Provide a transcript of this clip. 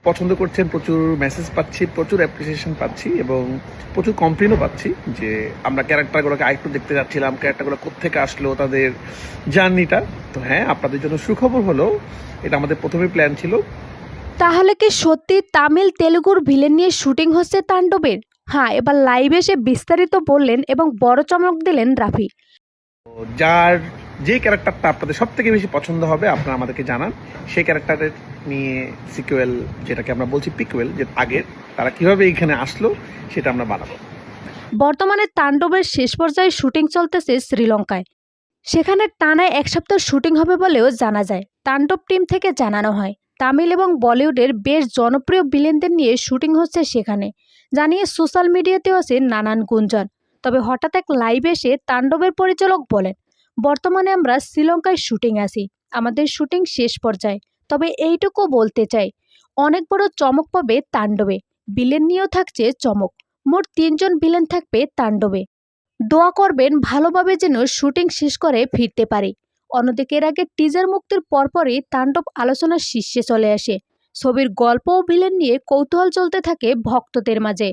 পছন্দ করছেন, প্রচুর মেসেজ পাচ্ছি, প্রচুর অ্যাপ্রিসিয়েশন পাচ্ছি এবং প্রচুর কমপ্লেনও পাচ্ছি যে আমরা ক্যারেক্টারগুলোকে আরেকটু দেখতে যাচ্ছিলাম, ক্যারেক্টারগুলো কোত্থেকে আসলো, তাদের জার্নিটা। তো হ্যাঁ, আপনাদের জন্য সুখবর হলো, এটা আমাদের প্রথমেই প্ল্যান ছিল। তাহলে কি সত্যি তামিল তেলুগুর ভিলেন নিয়ে শুটিং হচ্ছে তাণ্ডবের? হ্যাঁ, এবার লাইভে এসে বিস্তারিত বললেন এবং বড় চমক দিলেন রাফি। তো যার যে ক্যারেক্টারটা আপনাদের সব থেকে বেশি পছন্দ হবে আপনারা আমাদেরকে জানান, সেই ক্যারেক্টারের নিয়ে সিকুয়েল, যেটাকে আমরা বলছি পিকুয়েল, যে আগের তারা কিভাবে এইখানে আসলো সেটা আমরা বানাবো। বর্তমানে তাণ্ডবের শেষ পর্যায়ে শুটিং চলতেছে শ্রীলঙ্কায়। সেখানে টানা 1 সপ্তাহ শুটিং হবে বলেও জানা যায়। তাণ্ডব টিম থেকে জানানো হয়, তামিল এবং বলিউডের বেশ জনপ্রিয় ভিলেনদের নিয়ে শুটিং হচ্ছে সেখানে, জানিয়ে সোশ্যাল মিডিয়াতেও আছে নানান গুঞ্জন। তবে হঠাৎ এক লাইভে এসে তাণ্ডবের পরিচালক বলেন, বর্তমানে আমরা শ্রীলঙ্কায় শুটিং আছি, আমাদের শুটিং শেষ পর্যায়ে। তবে এইটুকু বলতে চাই, অনেক বড় চমক পাবে তাণ্ডবে, ভিলেন নিয়েও থাকছে চমক। মোট 3জন ভিলেন থাকবে তাণ্ডবে। দোয়া করবেন ভালোভাবে যেন শুটিং শেষ করে ফিরতে পারে। অন্যদিকে এর আগে টিজার মুক্তির পরপরই তাণ্ডব আলোচনার শীর্ষে চলে আসে। ছবির গল্প ও ভিলেন নিয়ে কৌতূহল চলতে থাকে ভক্তদের মাঝে।